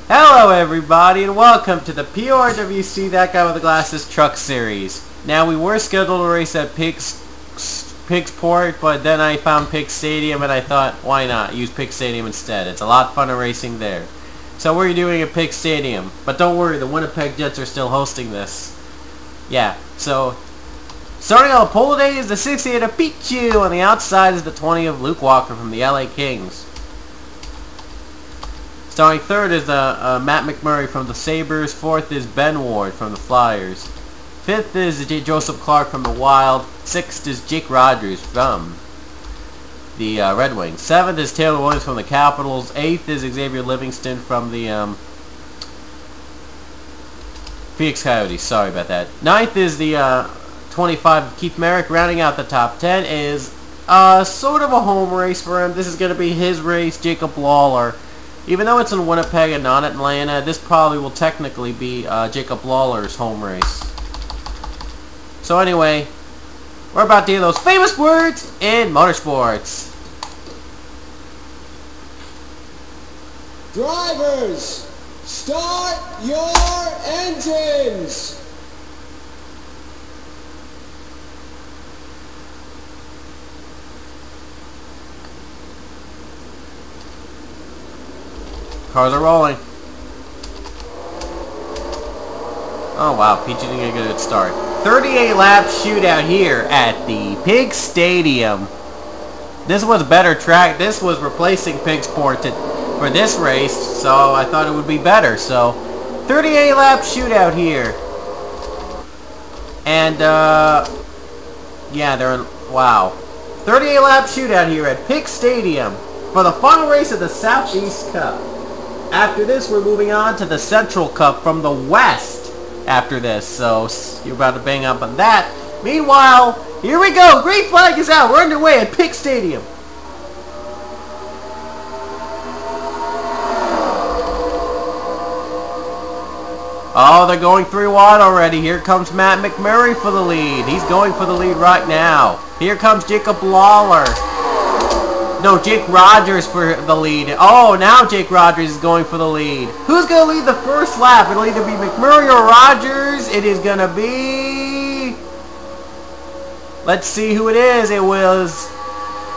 Hello everybody and welcome to the PORWC That Guy with the Glasses Truck Series. Now we were scheduled to race at Piggzport, but then I found Piggz Stadium and I thought, why not use Piggz Stadium instead? It's a lot funner racing there. So we're doing a Piggz Stadium, but don't worry, the Winnipeg Jets are still hosting this. Yeah, so starting on the pole today is the 68 of Pichu. On the outside is the 20 of Luke Walker from the LA Kings. Starting third is Matt McMurray from the Sabres. Fourth is Ben Ward from the Flyers. Fifth is Joseph Clark from the Wild. Sixth is Jake Rogers from the Red Wings. Seventh is Taylor Williams from the Capitals. Eighth is Xavier Livingston from the Phoenix Coyotes. Sorry about that. Ninth is the 25 Keith Marek. Rounding out the top 10 is sort of a home race for him. This is going to be his race, Jacob Lawlor. Even though it's in Winnipeg and not Atlanta, this probably will technically be Jacob Lawlor's home race. So anyway, we're about to hear those famous words in motorsports. Drivers, start your engines! Cars are rolling. Oh wow, Peachy didn't get a good start. 38 lap shootout here at the Piggz Stadium. This was a better track. This was replacing Piggzport for this race, so I thought it would be better. So 38 lap shootout here. And yeah, they're in, wow. 38 lap shootout here at Piggz Stadium for the final race of the Southeast Cup. After this, we're moving on to the Central Cup from the West after this. So, you're about to bang up on that. Meanwhile, here we go. Green flag is out. We're underway at Piggz Stadium. Oh, they're going 3 wide already. Here comes Matt McMurray for the lead. He's going for the lead right now. Here comes Jacob Lawlor. No, Jake Rogers for the lead. Oh, now Jake Rogers is going for the lead. Who's going to lead the first lap? It'll either be McMurray or Rogers. It is going to be... Let's see who it is. It was...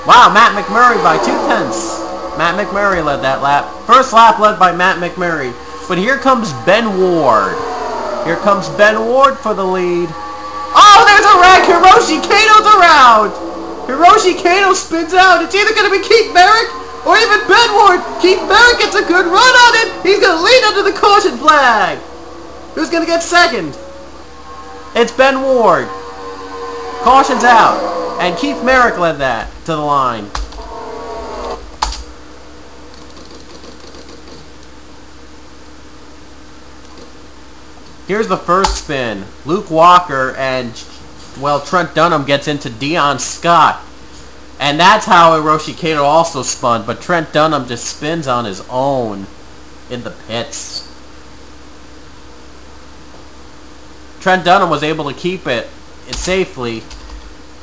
Wow, Matt McMurray by 2/10. Matt McMurray led that lap. First lap led by Matt McMurray. But here comes Ben Ward. Here comes Ben Ward for the lead. Oh, there's a wreck. Hiroshi Kato's around. Hiroshi Keenoy spins out. It's either going to be Keith Marek or even Ben Ward. Keith Marek gets a good run on it. He's going to lead under the caution flag. Who's going to get second? It's Ben Ward. Caution's out. And Keith Marek led that to the line. Here's the first spin. Luke Walker and... well, Trent Dunham gets into Dion Scott. And that's how Hiroshi Keenoy also spun. But Trent Dunham just spins on his own in the pits. Trent Dunham was able to keep it safely.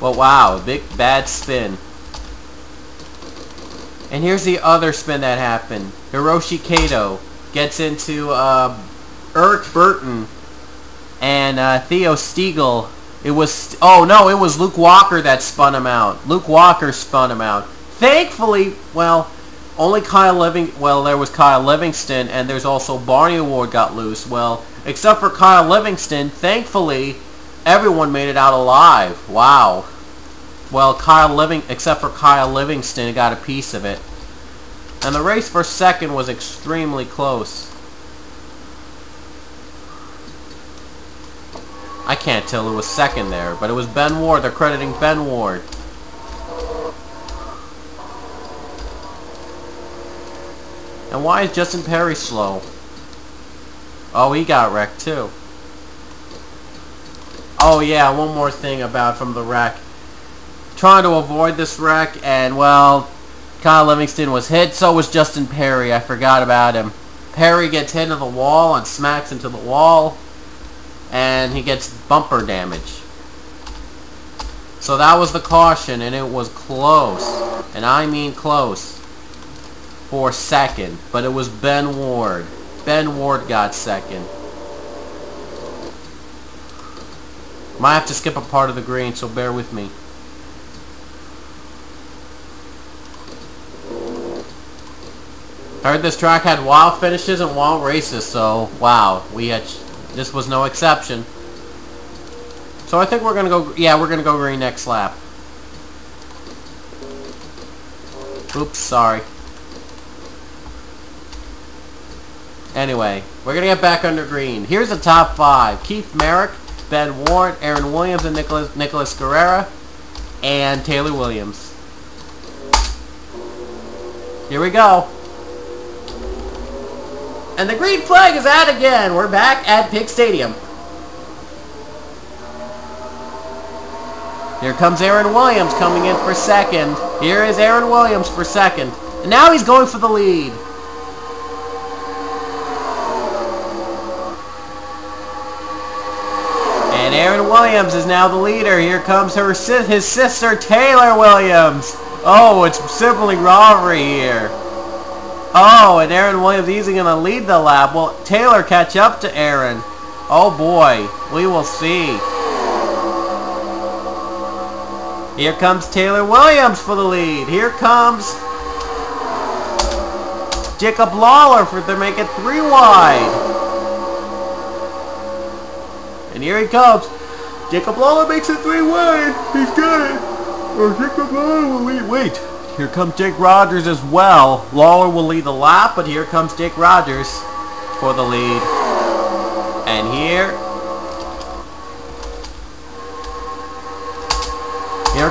But wow, big bad spin. And here's the other spin that happened. Hiroshi Keenoy gets into Eric Burton and Theo Stiegel. It was, oh no, it was Luke Walker that spun him out. Luke Walker spun him out. Thankfully, well, only there was Kyle Livingston, and there's also Barney Award got loose. Well, except for Kyle Livingston, thankfully, everyone made it out alive. Wow. Well, except for Kyle Livingston got a piece of it. And the race for second was extremely close. I can't tell who was second there, but it was Ben Ward. They're crediting Ben Ward. And why is Justin Perry slow? Oh, he got wrecked too. Oh yeah, one more thing from the wreck. Trying to avoid this wreck, and well, Kyle Livingston was hit, so was Justin Perry. I forgot about him. Perry gets hit into the wall and smacks into the wall. And he gets bumper damage. So that was the caution, and it was close. And I mean close. For second. But it was Ben Ward. Ben Ward got second. Might have to skip a part of the green, so bear with me. I heard this track had wild finishes and wild races, so wow, this was no exception. So I think we're gonna go, yeah, we're gonna go green next lap. Oops, sorry. Anyway, we're gonna get back under green. Here's the top 5. Keith Marek, Ben Ward, Aaron Williams, and Nicholas Guerrera, and Taylor Williams. Here we go. And the green flag is out again. We're back at Piggz Stadium. Here comes Aaron Williams coming in for second. Here is Aaron Williams for second. And now he's going for the lead. And Aaron Williams is now the leader. Here comes his sister Taylor Williams. Oh, it's sibling rivalry here. Oh, and Aaron Williams easily going to lead the lap. Will Taylor catch up to Aaron? Oh boy, we will see. Here comes Taylor Williams for the lead. Here comes Jacob Lawlor to make it 3 wide. And here he comes. Jacob Lawlor makes it 3 wide. He's got it. Oh, Jacob Lawlor will lead. Wait. Here comes Jake Rogers as well. Lawlor will lead the lap, but here comes Jake Rogers for the lead. And here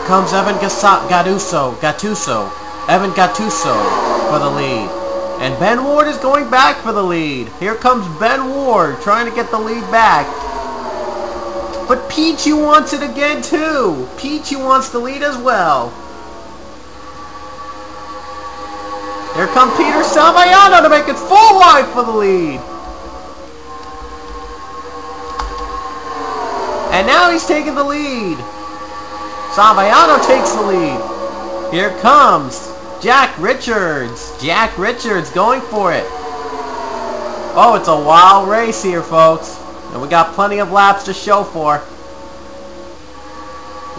comes Evan Gattuso. Evan Gattuso for the lead. And Ben Ward is going back for the lead. Here comes Ben Ward trying to get the lead back. But Peachy wants it again too. Peachy wants the lead as well. Here comes Peter Salviano to make it 4 wide for the lead. And now he's taking the lead. Salviano takes the lead. Here comes Jack Richards. Jack Richards going for it. Oh, it's a wild race here, folks. And we got plenty of laps to show for.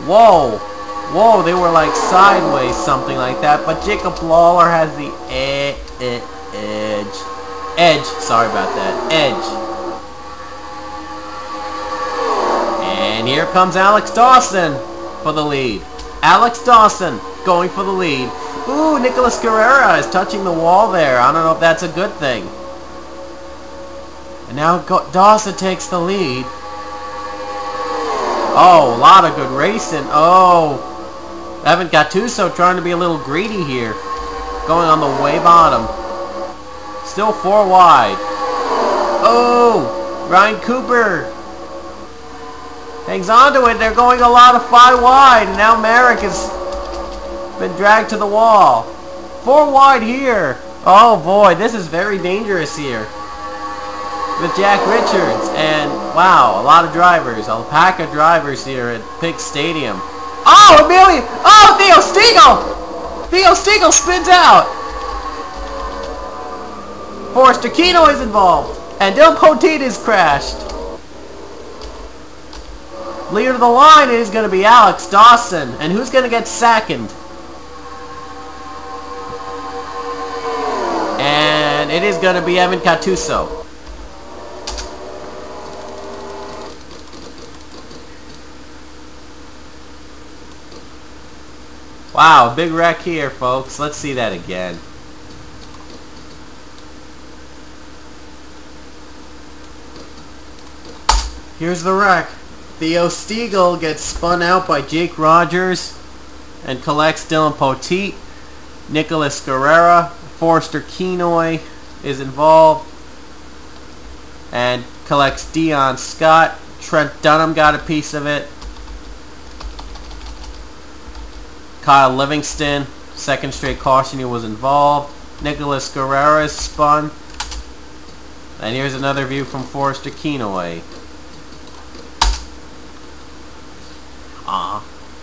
Whoa. Whoa, they were like sideways, something like that. But Jacob Lawlor has the edge. Sorry about that. Edge. And here comes Alex Dawson for the lead. Alex Dawson going for the lead. Ooh, Nicholas Guerrera is touching the wall there. I don't know if that's a good thing. And now Dawson takes the lead. Oh, a lot of good racing. Oh, Evan Gattuso trying to be a little greedy here. Going on the way bottom. Still 4 wide. Oh, Ryan Cooper hangs on to it. They're going a lot of 5 wide. And now Marek has been dragged to the wall. 4 wide here. Oh boy, this is very dangerous here. With Jack Richards. And wow, a lot of drivers. A pack of drivers here at Piggz Stadium. Oh, Amelia! Oh, Theo Stiegel! Theo Stiegel spins out. Forster Keenoy is involved. And Dylan Poteet is crashed. Leader of the line is going to be Alex Dawson. And who's going to get second? And it is going to be Evan Gattuso. Wow, big wreck here, folks. Let's see that again. Here's the wreck. Theo Stiegel gets spun out by Jake Rogers and collects Dylan Poteet. Nicholas Guerrera, Forster Keenoy is involved and collects Dion Scott. Trent Dunham got a piece of it. Kyle Livingston, second straight caution, he was involved. Nicholas Guerrera is spun. And here's another view from Forster Keenoy.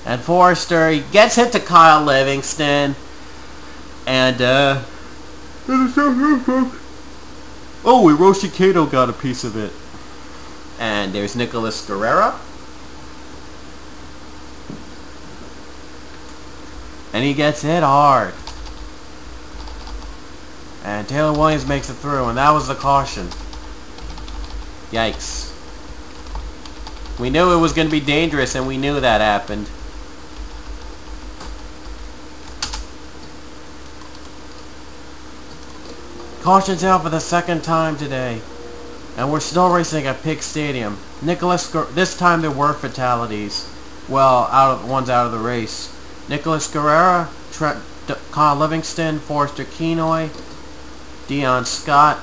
And Forster, he gets hit to Kyle Livingston. And, Oh, Hiroshi Kato got a piece of it. And there's Nicholas Guerrera. And he gets hit hard. And Taylor Williams makes it through, and that was the caution. Yikes. We knew it was going to be dangerous, and we knew that happened. Caution's out for the second time today. And we're still racing at Piggz Stadium. This time there were fatalities. Well, one's out of the race. Nicholas Guerrera, Kyle Livingston, Forster Keenoy, Dion Scott.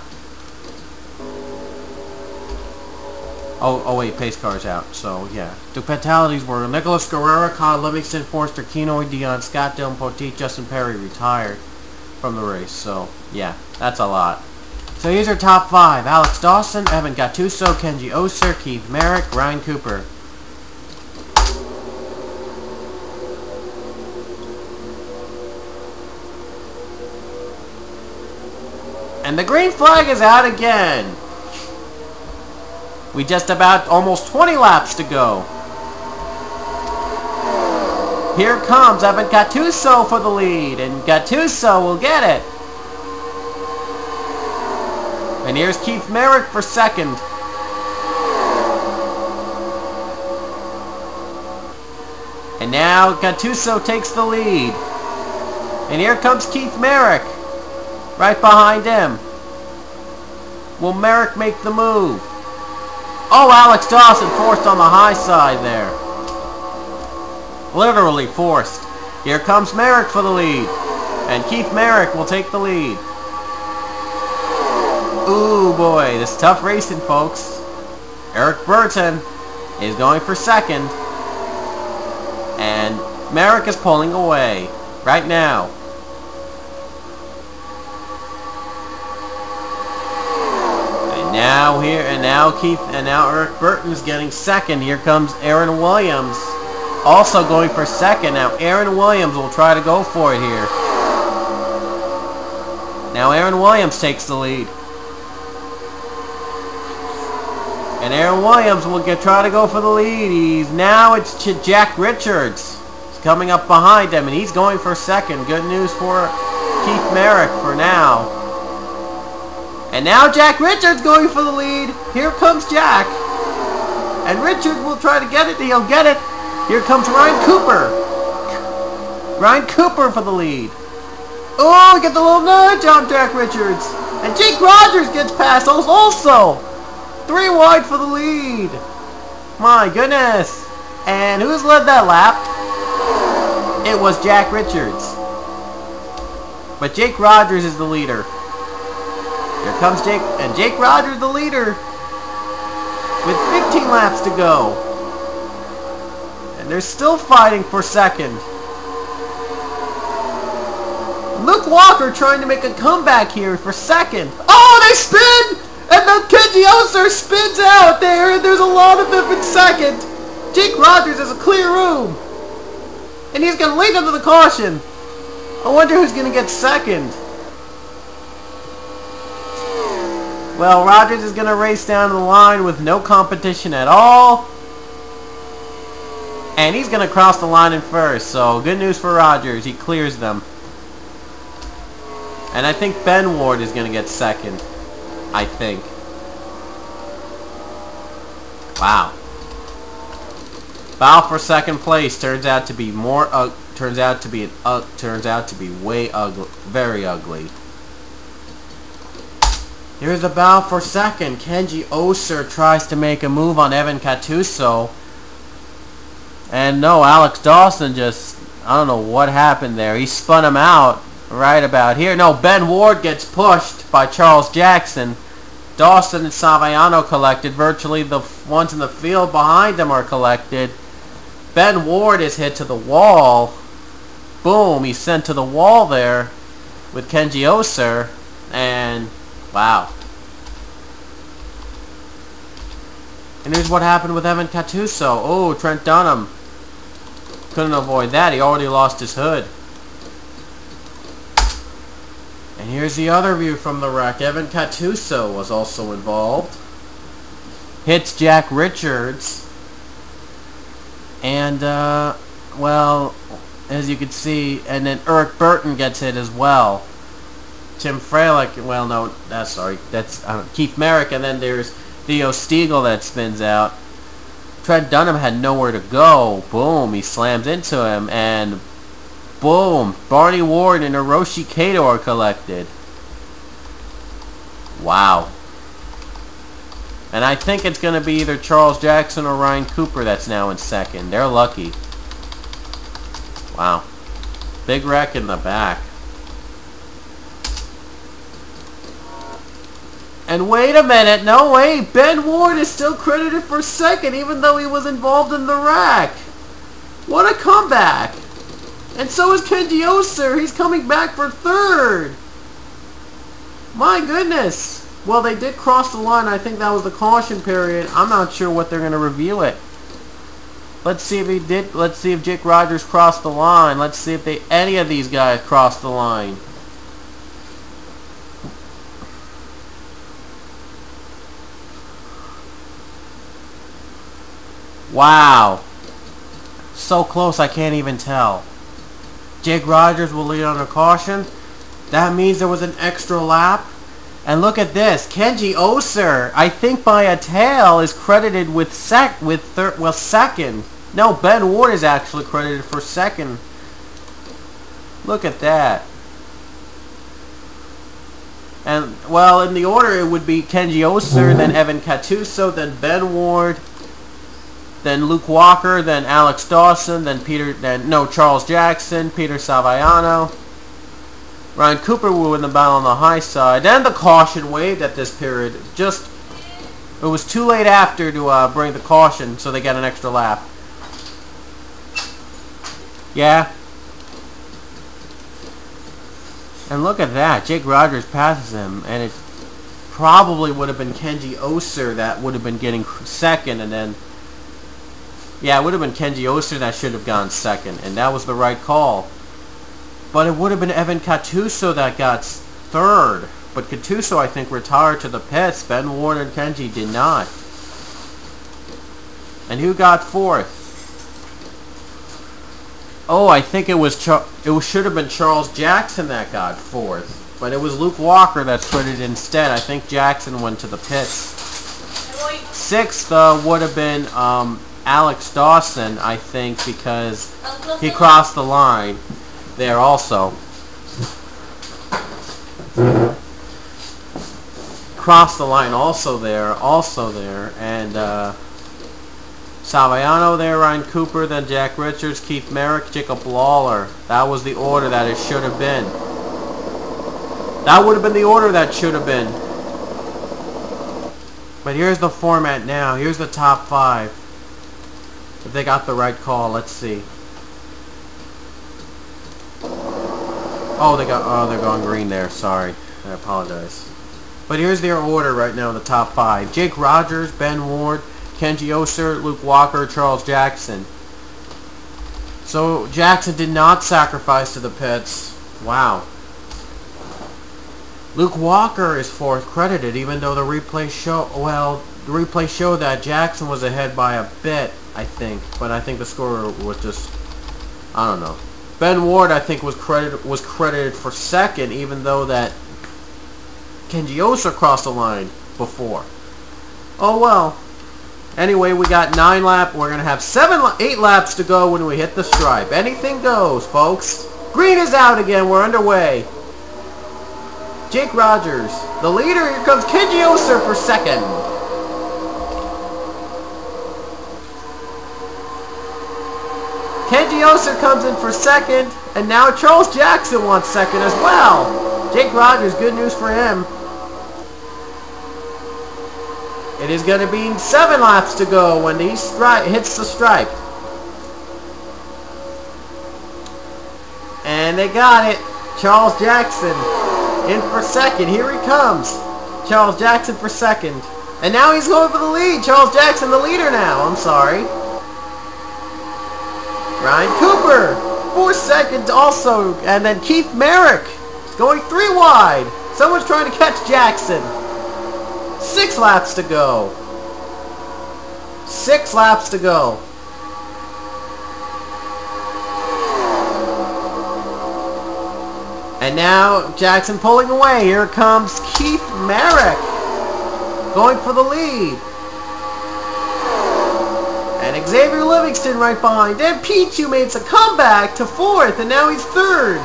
Oh wait, pace car's out. So yeah, the fatalities were Nicholas Guerrera, Kyle Livingston, Forster Keenoy, Dion Scott, Dylan Poteet, Justin Perry retired from the race. So yeah, that's a lot. So here's our top 5. Alex Dawson, Evan Gattuso, Kenji Oser, Keith Marek, Ryan Cooper. And the green flag is out again. We just about almost 20 laps to go. Here comes Evan Gattuso for the lead, and Gattuso will get it. And here's Keith Marek for second. And now Gattuso takes the lead. And here comes Keith Marek. Right behind him. Will Marek make the move? Oh, Alex Dawson forced on the high side there. Literally forced. Here comes Marek for the lead. And Keith Marek will take the lead. Ooh boy, this is tough racing, folks. Eric Burton is going for second. And Marek is pulling away right now. And now Eric Burton's getting second. Here comes Aaron Williams, also going for second. Now Aaron Williams will try to go for it here. Now Aaron Williams takes the lead. And Aaron Williams will try to go for the lead. Now it's Jack Richards. He's coming up behind him, and he's going for second. Good news for Keith Marek for now. And now Jack Richards going for the lead. Here comes Jack. And Richards will try to get it. He'll get it. Here comes Ryan Cooper. Ryan Cooper for the lead. Oh, he gets a little nudge on Jack Richards. And Jake Rogers gets past us also. 3 wide for the lead. My goodness. And who's led that lap? It was Jack Richards. But Jake Rogers is the leader. Here comes Jake, and Jake Rogers the leader with 15 laps to go. And they're still fighting for second. Luke Walker trying to make a comeback here for second. Oh, they spin! And then Kenji Oser spins out there, and there's a lot of them in second. Jake Rogers has a clear room. And he's going to lead into the caution. I wonder who's going to get second. Well, Rogers is going to race down the line with no competition at all. And he's going to cross the line in first. So, good news for Rogers. He clears them. And I think Ben Ward is going to get second. I think. Wow. Battle for second place turns out to be turns out to be way ugly, very ugly. Here's the battle for second. Kenji Oser tries to make a move on Evan Gattuso. And no, Alex Dawson just, I don't know what happened there. He spun him out right about here. No, Ben Ward gets pushed by Charles Jackson. Dawson and Saviano collected. Virtually the ones in the field behind them are collected. Ben Ward is hit to the wall. Boom, he's sent to the wall there with Kenji Oser. And wow. And here's what happened with Evan Gattuso. Oh, Trent Dunham. Couldn't avoid that. He already lost his hood. And here's the other view from the wreck. Evan Cattuso was also involved. Hits Jack Richards. And, well, as you can see, and then Eric Burton gets hit as well. Tim Fralick, well, no, that's Keith Marek, and then there's Theo Stiegel that spins out. Trent Dunham had nowhere to go. Boom, he slams into him, and boom, Barney Ward and Hiroshi Kato are collected. Wow. And I think it's going to be either Charles Jackson or Ryan Cooper that's now in second. They're lucky. Wow. Big wreck in the back. And wait a minute, no wait, Ben Ward is still credited for second even though he was involved in the wreck. What a comeback. And so is Kenji Oser, he's coming back for third. My goodness. Well, they did cross the line, I think that was the caution period. I'm not sure what they're going to review it. Let's see if he did, let's see if Jake Rogers crossed the line. Let's see if any of these guys crossed the line. Wow. So close I can't even tell. Jake Rogers will lead on a caution. That means there was an extra lap. And look at this. Kenji Oser, I think by a tail, is credited with second. No, Ben Ward is actually credited for second. Look at that. And, well, in the order it would be Kenji Oser, then Evan Cattuso, then Ben Ward, then Luke Walker, then Alex Dawson, then Charles Jackson, Peter Saviano. Ryan Cooper will win the battle on the high side. Then the caution waived at this period. It was too late after to bring the caution, so they got an extra lap. Yeah. And look at that. Jake Rogers passes him, and it probably would have been Kenji Oser that would have been getting second, and then... Yeah, it would have been Kenji Oser that should have gone second, and that was the right call. But it would have been Evan Cattuso that got third. But Cattuso, I think, retired to the pits. Ben Ward and Kenji did not. And who got fourth? Oh, I think it should have been Charles Jackson that got fourth. But it was Luke Walker that's credited instead. I think Jackson went to the pits. Sixth would have been Alex Dawson, I think, because he crossed the line there also. Crossed the line also there, and Saviano there, Ryan Cooper, then Jack Richards, Keith Marek, Jacob Lawlor. That was the order that it should have been. That would have been the order that should have been. But here's the format now. Here's the top five. If they got the right call, let's see. Oh, they're going green there. Sorry, I apologize. But here's their order right now in the top five: Jake Rogers, Ben Ward, Kenji Oser, Luke Walker, Charles Jackson. So Jackson did not sacrifice to the pits. Wow. Luke Walker is fourth credited, even though the replay showed that Jackson was ahead by a bit, I think. But I think the score was just, I don't know. Ben Ward, I think, was credited for second, even though that Kenji Oser crossed the line before. Oh well. Anyway, we got 9 laps. We're gonna have 8 laps to go when we hit the stripe. Anything goes, folks. Green is out again. We're underway. Jake Rogers, the leader. Here comes Kenji Oser for second. Kenji Oser comes in for second, and now Charles Jackson wants second as well. Jake Rogers, good news for him. It is going to be 7 laps to go when he hits the stripe. And they got it. Charles Jackson in for second. Here he comes. Charles Jackson for second. And now he's going for the lead. Charles Jackson the leader now. I'm sorry. Ryan Cooper for second also. And then Keith Marek is Going 3 wide. Someone's trying to catch Jackson. 6 laps to go. 6 laps to go. And now Jackson pulling away. Here comes Marek going for the lead. And Xavier Livingston right behind. Then Piggz makes a comeback to 4th, and now he's 3rd.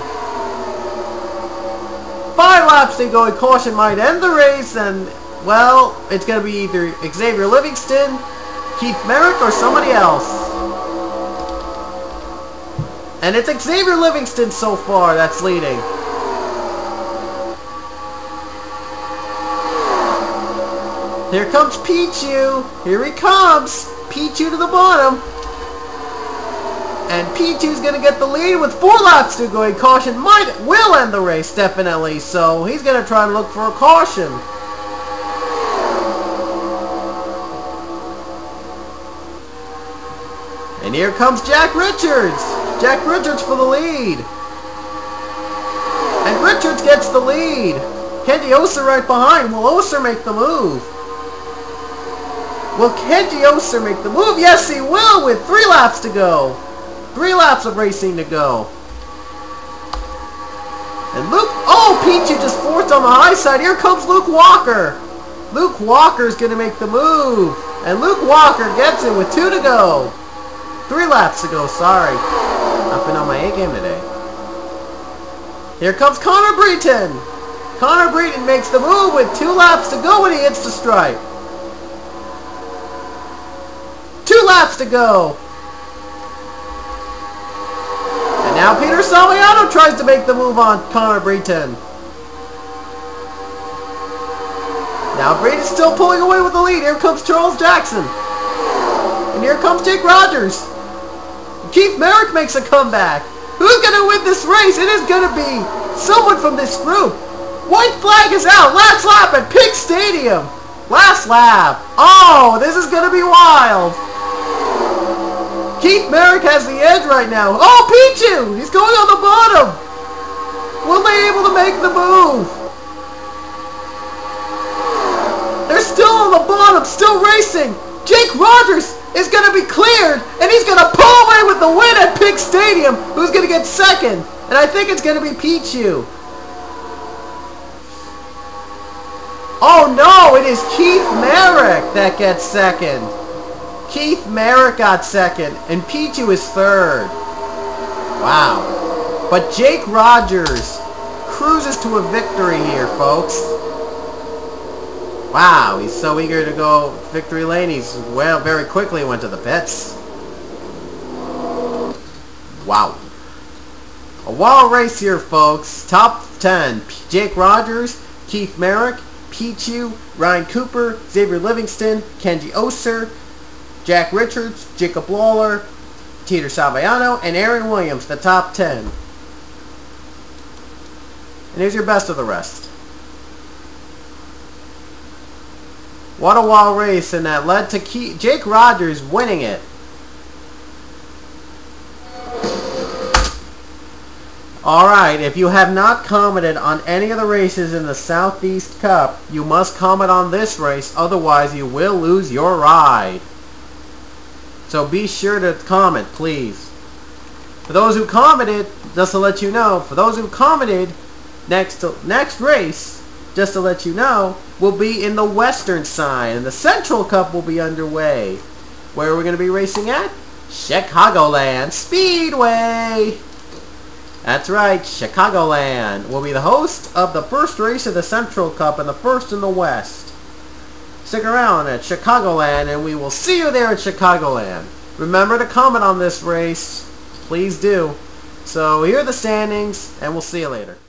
5 laps to go. A caution might end the race, and well, it's going to be either Xavier Livingston, Marek, or somebody else. And it's Xavier Livingston so far that's leading. Here comes Piggz. Here he comes. Piggz to the bottom. And Piggz going to get the lead with 4 laps to go. A caution will end the race, definitely. So he's going to try and look for a caution. And here comes Jack Richards. Jack Richards for the lead. And Richards gets the lead. Kenji Oser right behind. Will Oser make the move? Will Kenji Oser make the move? Yes, he will, with 3 laps to go. 3 laps of racing to go. And Piggz just 4th on the high side. Here comes Luke Walker. Luke Walker's going to make the move. And Luke Walker gets it with 2 to go. 3 laps to go, sorry. I've been on my A game today. Here comes Connor Breton. Connor Breton makes the move with 2 laps to go when he hits the stripe. 2 laps to go. And now Peter Salviano tries to make the move on Connor Breton. Now Breton's still pulling away with the lead. Here comes Charles Jackson. And here comes Jake Rogers. Marek makes a comeback. Who's going to win this race? It is going to be someone from this group. White flag is out. Last lap at Piggz Stadium. Last lap. Oh, this is going to be wild. Marek has the edge right now. Oh, Piggz! He's going on the bottom. Will they be able to make the move? They're still on the bottom, still racing. Jake Rogers is going to be cleared, and he's going to pull away with the win at Piggz Stadium. Who's going to get 2nd? And I think it's going to be Piggz. Oh no, it is Marek that gets 2nd. Marek got 2nd, and Piggz is 3rd. Wow. But Jake Rogers cruises to a victory here, folks. Wow, he's so eager to go victory lane, he's very quickly went to the pits. Wow. A wild race here, folks. Top 10. Jake Rogers, Marek, Piggz, Ryan Cooper, Xavier Livingston, Kenji Oser, Jack Richards, Jacob Lawlor, Peter Salviano, and Aaron Williams, the top 10. And here's your best of the rest. What a wild race, and that led to Jake Rogers winning it. Alright, if you have not commented on any of the races in the Southeast Cup, you must comment on this race, otherwise you will lose your ride. So be sure to comment, please. For those who commented, just to let you know, for those who commented, next race, just to let you know, will be in the Western side, and the Central Cup will be underway. Where are we going to be racing at? Chicagoland Speedway! That's right, Chicagoland will be the host of the first race of the Central Cup and the first in the West. Stick around at Chicagoland and we will see you there at Chicagoland. Remember to comment on this race. Please do. So here are the standings and we'll see you later.